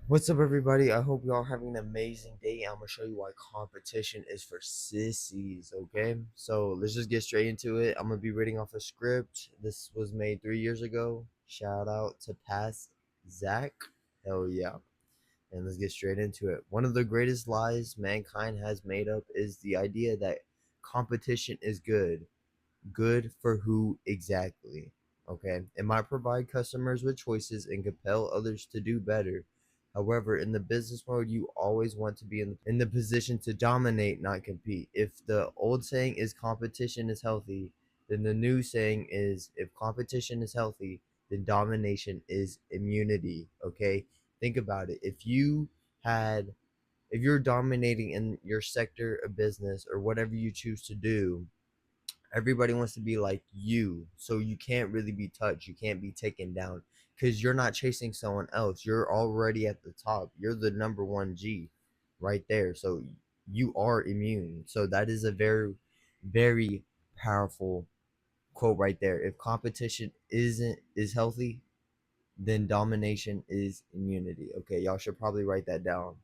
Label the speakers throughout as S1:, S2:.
S1: What's up, everybody? I hope y'all having an amazing day. I'm gonna show you why competition is for sissies. Okay, so let's just get straight into it. I'm gonna be reading off a script. This was made 3 years ago. Shout out to past Zach. Hell yeah! And let's get straight into it. One of the greatest lies mankind has made up is the idea that competition is good. Good for who exactly? Okay, it might provide customers with choices and compel others to do better. However, in the business world, you always want to be in the position to dominate, not compete. If the old saying is competition is healthy, then the new saying is if competition is healthy, then domination is immunity. Okay, think about it. Had, if you're dominating in your sector of business or whatever you choose to do, everybody wants to be like you, so you can't really be touched, you can't be taken down, because you're not chasing someone else, you're already at the top, you're the number one G right there, so you are immune. So that is a very, very powerful quote right there. If competition is healthy, then domination is immunity. Okay, y'all should probably write that down.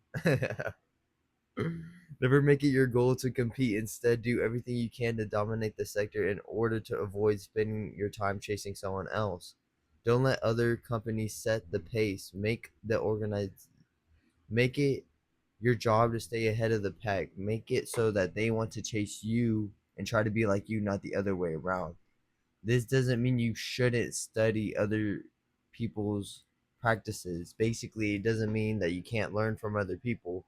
S1: Never make it your goal to compete. Instead, do everything you can to dominate the sector in order to avoid spending your time chasing someone else. Don't let other companies set the pace. Make it your job to stay ahead of the pack. Make it so that they want to chase you and try to be like you, not the other way around. This doesn't mean you shouldn't study other people's practices. Basically, it doesn't mean that you can't learn from other people.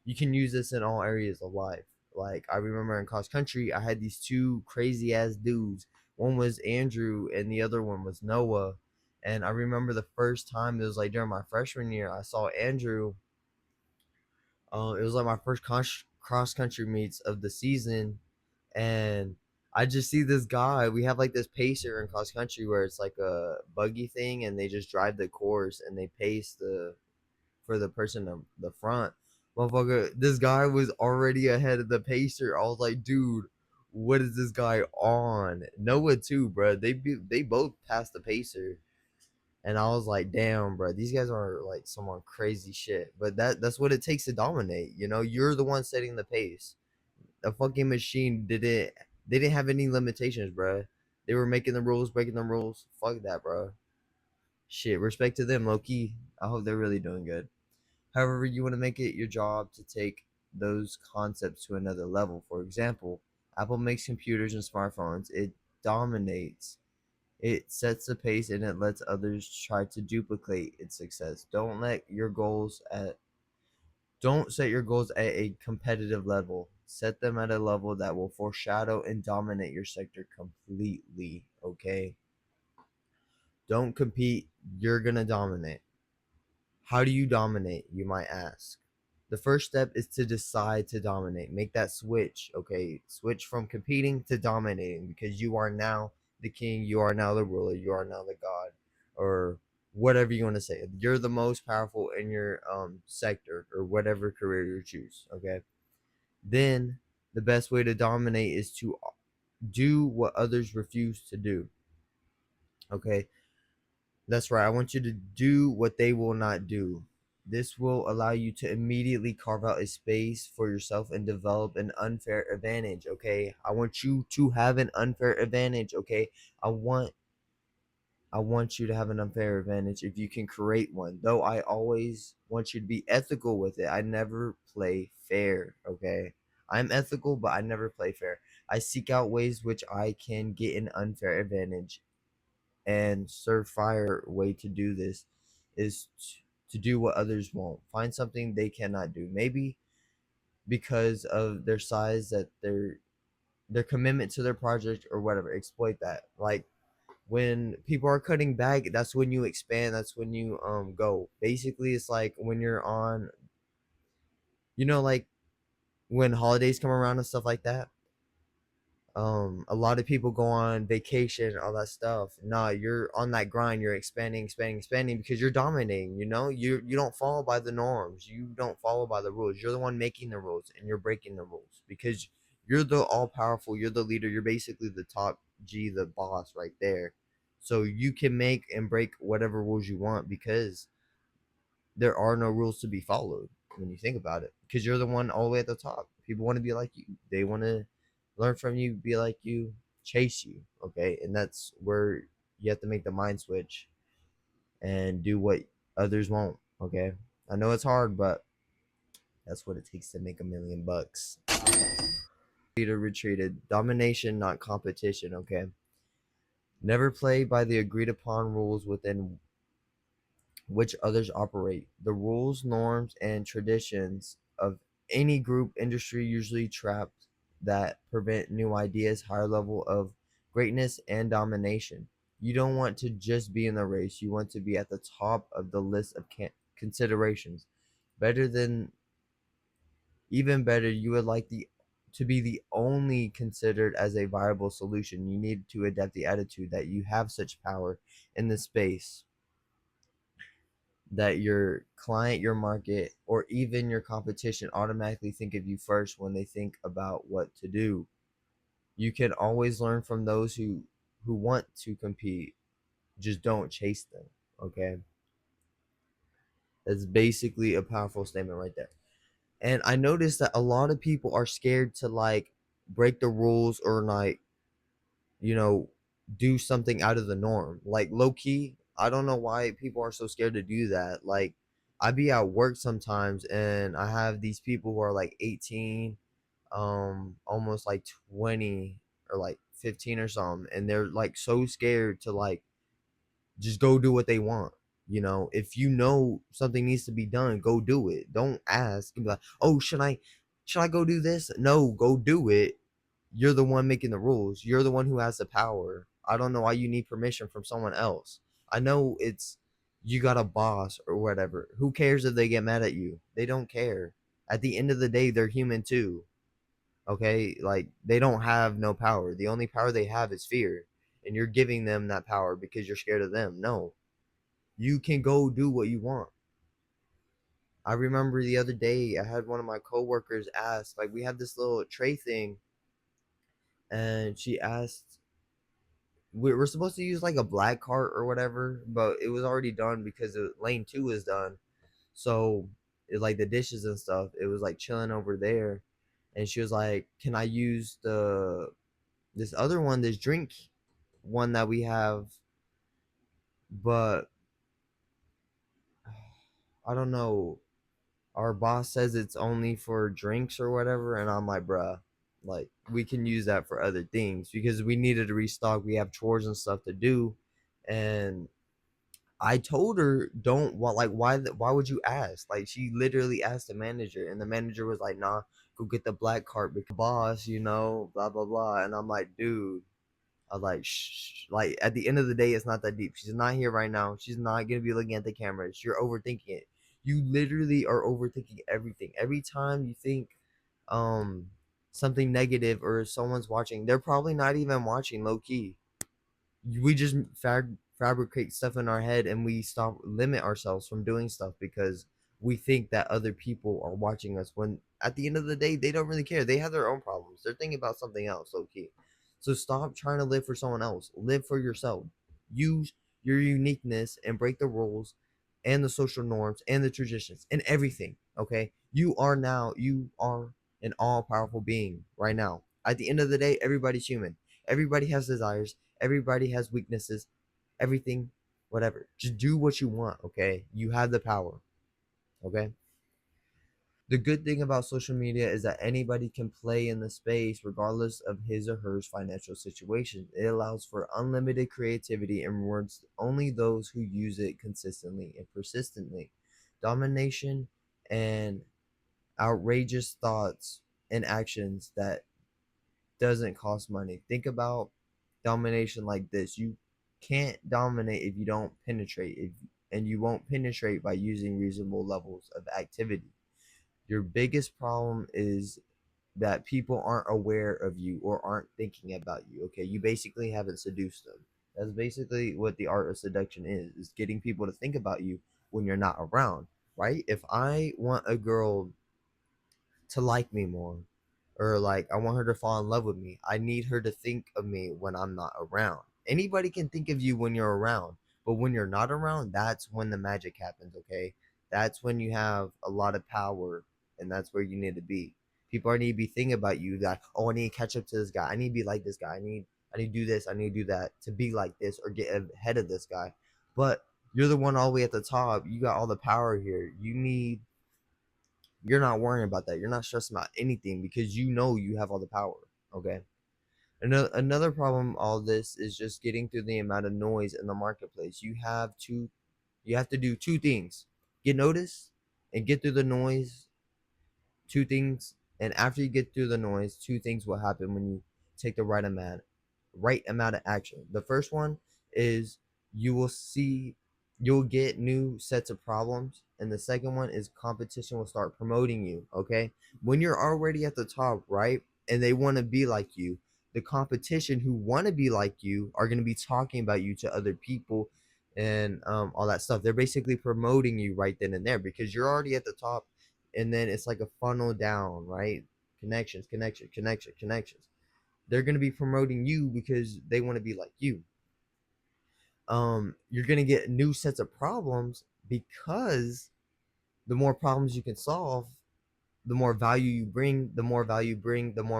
S1: You can use this in all areas of life. Like, I remember in cross country, I had these two crazy ass dudes. One was Andrew and the other one was Noah. And I remember the first time, it was like during my freshman year, I saw Andrew. It was like my first cross country meets of the season, and I just see this guy. We have like this pacer in cross country where it's like a buggy thing, and they just drive the course and they pace for the person in the front. Motherfucker, this guy was already ahead of the pacer. I was like, dude, what is this guy on? Noah too, bro. They both passed the pacer. And I was like, damn, bro, these guys are like some on crazy shit. But that's what it takes to dominate. You know, you're the one setting the pace. A fucking machine didn't they didn't have any limitations, bro. They were making the rules, breaking the rules. Fuck that, bro. Shit, respect to them, low key. I hope they're really doing good. However, you want to make it your job to take those concepts to another level. For example, Apple makes computers and smartphones. It dominates. It sets the pace and it lets others try to duplicate its success. Don't set your goals at a competitive level. Set them at a level that will foreshadow and dominate your sector completely, okay? Don't compete, you're going to dominate. How do you dominate, you might ask? The first step is to decide to dominate. Make that switch, okay? Switch from competing to dominating, because you are now the king, you are now the ruler, you are now the god, or whatever you want to say. You're the most powerful in your sector or whatever career you choose, okay? Then the best way to dominate is to do what others refuse to do, okay? That's right. I want you to do what they will not do. This will allow you to immediately carve out a space for yourself and develop an unfair advantage, okay? I want you to have an unfair advantage, okay? I want I want you to have an unfair advantage if you can create one. Though I always want you to be ethical with it. I never play fair, okay? I'm ethical, but I never play fair. I seek out ways which I can get an unfair advantage, and surefire way to do this is to do what others won't. Find something they cannot do. Maybe because of their size, that their commitment to their project or whatever. Exploit that. Like when people are cutting back, that's when you expand. That's when you go. Basically, it's like when you're on, like when holidays come around and stuff like that. A lot of people go on vacation, all that stuff. Nah, you're on that grind, you're expanding, expanding, expanding, because you're dominating. You don't follow by the norms, you don't follow by the rules. You're the one making the rules and you're breaking the rules because you're the all-powerful, you're the leader, you're basically the top G, the boss right there. So you can make and break whatever rules you want, because there are no rules to be followed when you think about it, because you're the one all the way at the top. People want to be like you. They want to learn from you, be like you, chase you. Okay, and that's where you have to make the mind switch and do what others won't. Okay, I know it's hard, but that's what it takes to make $1 million. Leader retreated. Domination, not competition. Okay, never play by the agreed upon rules within which others operate. The rules, norms, and traditions of any group industry usually trapped that prevent new ideas, higher level of greatness and domination. You don't want to just be in the race. You want to be at the top of the list of considerations. Better than even better, you would like the to be the only considered as a viable solution. You need to adapt the attitude that you have such power in the space that your client, your market, or even your competition automatically think of you first when they think about what to do. You can always learn from those who want to compete. Just don't chase them. Okay, that's basically a powerful statement right there. And I noticed that a lot of people are scared to like break the rules or like, you know, do something out of the norm. Like low key, I don't know why people are so scared to do that. Like I be at work sometimes and I have these people who are like 18, almost like 20 or like 15 or something, and they're like so scared to like just go do what they want. You know, if you know something needs to be done, go do it. Don't ask and be like, "Oh, should I go do this?" No, go do it. You're the one making the rules. You're the one who has the power. I don't know why you need permission from someone else. I know it's you got a boss or whatever. Who cares if they get mad at you? They don't care. At the end of the day, they're human too. Okay? Like they don't have no power. The only power they have is fear. And you're giving them that power because you're scared of them. No. You can go do what you want. I remember the other day I had one of my coworkers ask, like we had this little tray thing, and she asked we're supposed to use like a black cart or whatever, but it was already done because lane 2 was done. So it, like the dishes and stuff, it was like chilling over there. And she was like, "Can I use this other one, this drink one that we have?" But I don't know. Our boss says it's only for drinks or whatever, and I'm like, bruh, like we can use that for other things because we needed to restock. We have chores and stuff to do, and I told her, don't what like why would you ask? Like she literally asked the manager, and the manager was like, nah, go get the black cart because boss, blah blah blah. And I'm like, dude, I was like, shh. Like at the end of the day, it's not that deep. She's not here right now. She's not gonna be looking at the cameras. You're overthinking it. You literally are overthinking everything. Every time you think um something negative or someone's watching, they're probably not even watching low key. We just fabricate stuff in our head and we stop limit ourselves from doing stuff because we think that other people are watching us when at the end of the day they don't really care. They have their own problems. They're thinking about something else, low key. So stop trying to live for someone else. Live for yourself. Use your uniqueness and break the rules and the social norms and the traditions and everything. Okay, you are an all-powerful being right now. At the end of the day, everybody's human. Everybody has desires. Everybody has weaknesses. Everything, whatever. Just do what you want, okay? You have the power, okay? The good thing about social media is that anybody can play in the space regardless of his or her financial situation. It allows for unlimited creativity and rewards only those who use it consistently and persistently. Domination and outrageous thoughts and actions that doesn't cost money. Think about domination like this. You can't dominate if you don't penetrate, and you won't penetrate by using reasonable levels of activity. Your biggest problem is that people aren't aware of you or aren't thinking about you. Okay, you basically haven't seduced them. That's basically what the art of seduction is getting people to think about you when you're not around, right? If I want a girl to like me more, or like I want her to fall in love with me, I need her to think of me when I'm not around. Anybody can think of you when you're around, but when you're not around, that's when the magic happens. Okay, That's when you have a lot of power, and that's where you need to be. People are need to be thinking about you that, oh, I need to catch up to this guy. I need to be like this guy. I need to do this. I need to do that to be like this or get ahead of this guy. But you're the one all the way at the top. You got all the power here. You're not worrying about that. You're not stressing about anything because you know you have all the power. Okay. Another problem all this is just getting through the amount of noise in the marketplace. You have to do two things: get noticed and get through the noise. Two things, and after you get through the noise, two things will happen when you take the right amount of action. The first one is you will see you'll get new sets of problems, and the second one is competition will start promoting you. Okay, when you're already at the top, right, and they want to be like you, the competition who want to be like you are going to be talking about you to other people, and all that stuff. They're basically promoting you right then and there because you're already at the top, and then it's like a funnel down, right? Connections. They're going to be promoting you because they want to be like you. You're going to get new sets of problems because the more problems you can solve, the more value you bring, the more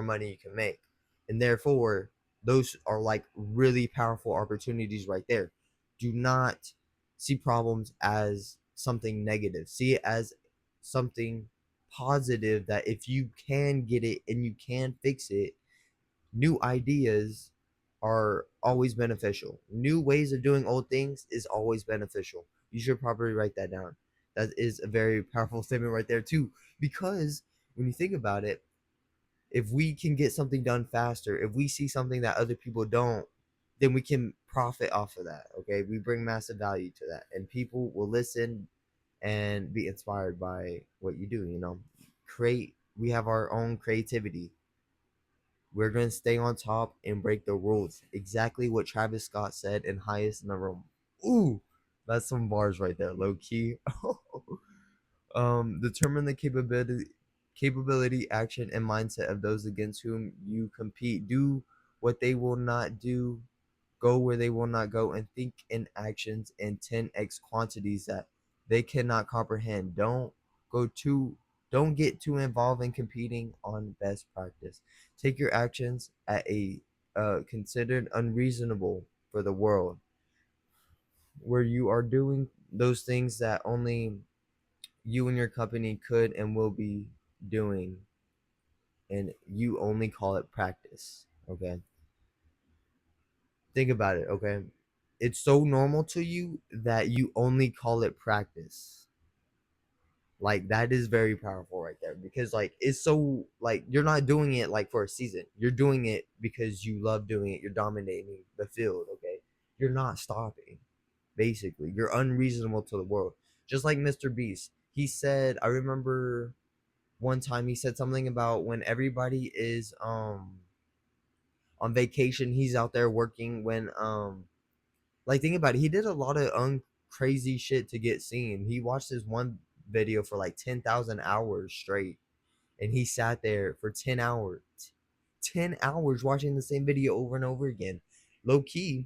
S1: money you can make. And therefore, those are like really powerful opportunities right there. Do not see problems as something negative. See it as something positive, that if you can get it and you can fix it, new ideas are always beneficial. New ways of doing old things is always beneficial. You should probably write that down. That is a very powerful statement right there too, because when you think about it, if we can get something done faster, if we see something that other people don't, then we can profit off of that. Okay, we bring massive value to that, and people will listen and be inspired by what you do. Create. We have our own creativity. We're going to stay on top and break the rules. Exactly what Travis Scott said in Highest in the Room. Ooh, that's some bars right there, low key. Determine the capability, action, and mindset of those against whom you compete. Do what they will not do, go where they will not go, and think in actions in 10x quantities that they cannot comprehend. Go too don't get too involved in competing on best practice. Take your actions at a considered unreasonable for the world, where you are doing those things that only you and your company could and will be doing, and you only call it practice. Okay, think about it. Okay, it's so normal to you that you only call it practice. Like, that is very powerful right there, because like it's so, like, you're not doing it like for a season. You're doing it because you love doing it. You're dominating the field. Okay, you're not stopping. Basically, you're unreasonable to the world, just like Mr. Beast. He said, I remember one time he said something about when everybody is on vacation, he's out there working. When like, think about it, he did a lot of crazy shit to get seen. He watched this one video for like 10,000 hours straight, and he sat there for 10 hours watching the same video over and over again. Low key,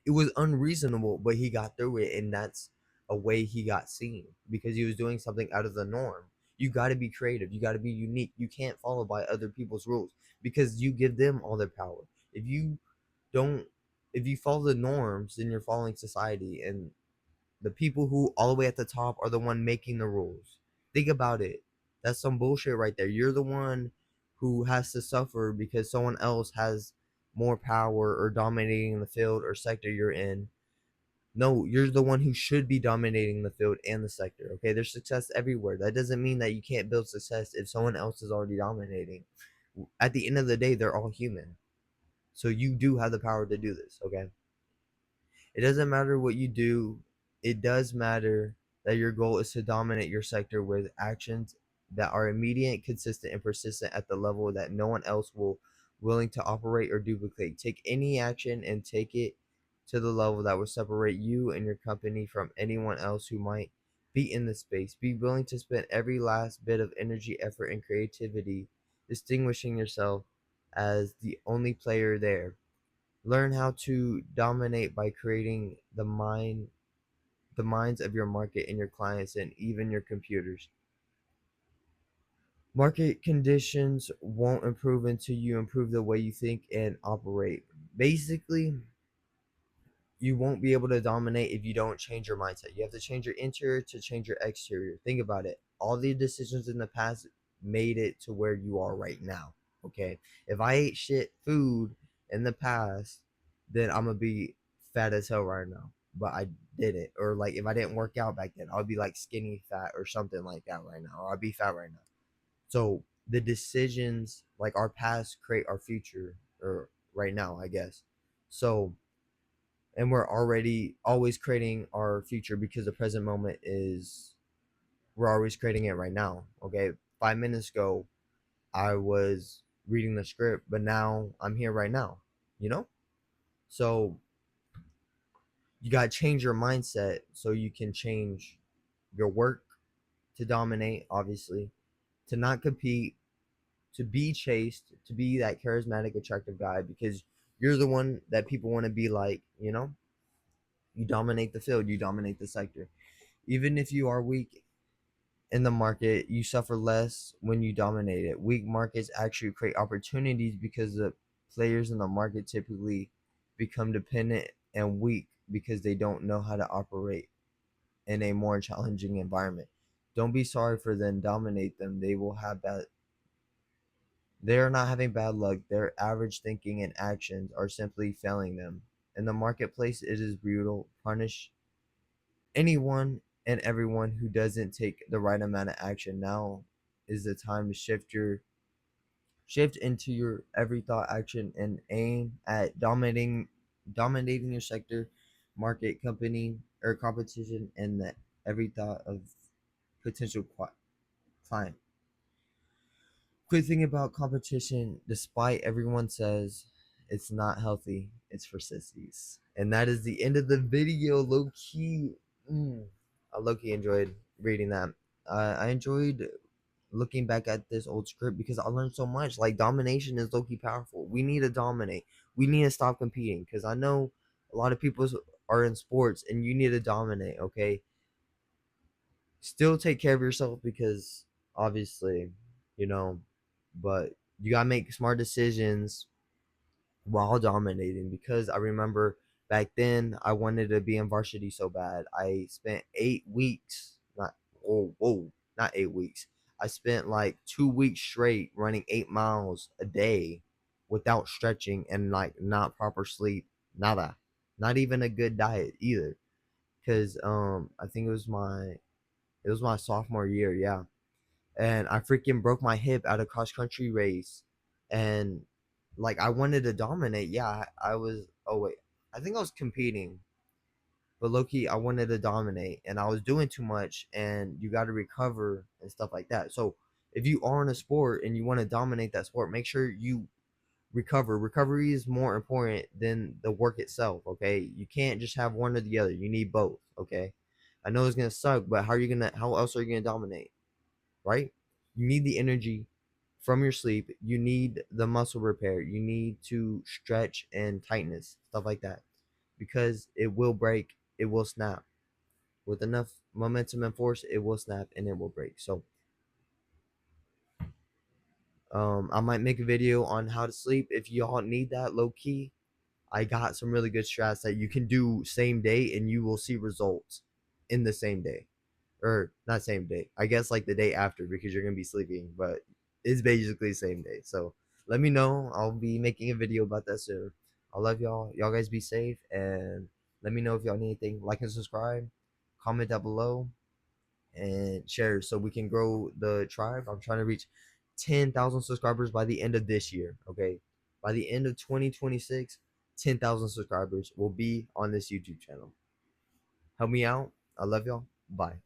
S1: it was unreasonable, but he got through it, and that's a way he got seen, because he was doing something out of the norm. You got to be creative. You got to be unique. You can't follow by other people's rules, because you give them all their power. If you don't, if you follow the norms, then you're following society, and the people who all the way at the top are the one making the rules. Think about it. That's some bullshit right there. You're the one who has to suffer because someone else has more power or dominating the field or sector you're in. No, you're the one who should be dominating the field and the sector. Okay, there's success everywhere. That doesn't mean that you can't build success if someone else is already dominating. At the end of the day, they're all human. So you do have the power to do this, okay? It doesn't matter what you do. It does matter that your goal is to dominate your sector with actions that are immediate, consistent, and persistent at the level that no one else will willing to operate or duplicate. Take any action and take it to the level that will separate you and your company from anyone else who might be in the space. Be willing to spend every last bit of energy, effort, and creativity distinguishing yourself as the only player there. Learn how to dominate by creating the mind. the minds of your market and your clients and even your computers. Market conditions won't improve until you improve the way you think and operate. Basically, you won't be able to dominate if you don't change your mindset. You have to change your interior to change your exterior. Think about it. All the decisions in the past made it to where you are right now. Okay. If I ate shit food in the past, then I'm gonna be fat as hell right now. But I didn't. Or like if I didn't work out back then, I'll be like skinny fat or something like that right now. Or I'll be fat right now. So the decisions, like our past, create our future, or right now, I guess. So, and we're already always creating our future because the present moment is, we're always creating it right now. Okay, 5 minutes ago I was reading the script, but now I'm here right now, you know. So you got to change your mindset so you can change your work to dominate, obviously, to not compete, to be chased, to be that charismatic, attractive guy, because you're the one that people want to be like, you know. You dominate the field, you dominate the sector. Even if you are weak in the market, you suffer less when you dominate it. Weak markets actually create opportunities because the players in the market typically become dependent and weak because they don't know how to operate in a more challenging environment. Don't be sorry for them, dominate them. They are not having bad luck. Their average thinking and actions are simply failing them. In the marketplace, it is brutal. Punish anyone and everyone who doesn't take the right amount of action. Now is the time to shift into your every thought, action, and aim at dominating your sector, market, company, or competition, and the every thought of potential client. Quick thing about competition, despite everyone says it's not healthy, it's for sissies. And that is the end of the video. Low key, I low key enjoyed reading that. I enjoyed looking back at this old script because I learned so much. Like domination is low key powerful. We need to dominate. We need to stop competing because I know a lot of people are in sports and you need to dominate. Okay, still take care of yourself because obviously, you know, but you gotta make smart decisions while dominating because I remember back then I wanted to be in varsity so bad. I spent 8 weeks, not not 8 weeks. I spent like 2 weeks straight running 8 miles a day without stretching and like not proper sleep, nada, not even a good diet either. Cause I think it was my sophomore year, yeah, and I freaking broke my hip at a cross country race, and like I wanted to dominate. Yeah, I was. Oh wait, I think I was competing, but Loki, I wanted to dominate, and I was doing too much, and you got to recover and stuff like that. So if you are in a sport and you want to dominate that sport, make sure you recover. Recovery is more important than the work itself. Okay, you can't just have one or the other. You need both. Okay, I know it's gonna suck, but how are you gonna? How else are you gonna dominate? Right? You need the energy from your sleep. You need the muscle repair. You need to stretch and tightness, stuff like that, because it will break. It will snap. With enough momentum and force, it will snap and it will break. So, I might make a video on how to sleep if y'all need that low key. I got some really good strats that you can do same day and you will see results in the same day. Or not same day. I guess like the day after because you're gonna be sleeping, but it's basically the same day. So let me know. I'll be making a video about that soon. I love y'all. Y'all guys be safe and let me know if y'all need anything. Like and subscribe. Comment down below and share so we can grow the tribe. I'm trying to reach 10,000 subscribers by the end of this year. Okay. By the end of 2026, 10,000 subscribers will be on this YouTube channel. Help me out. I love y'all. Bye.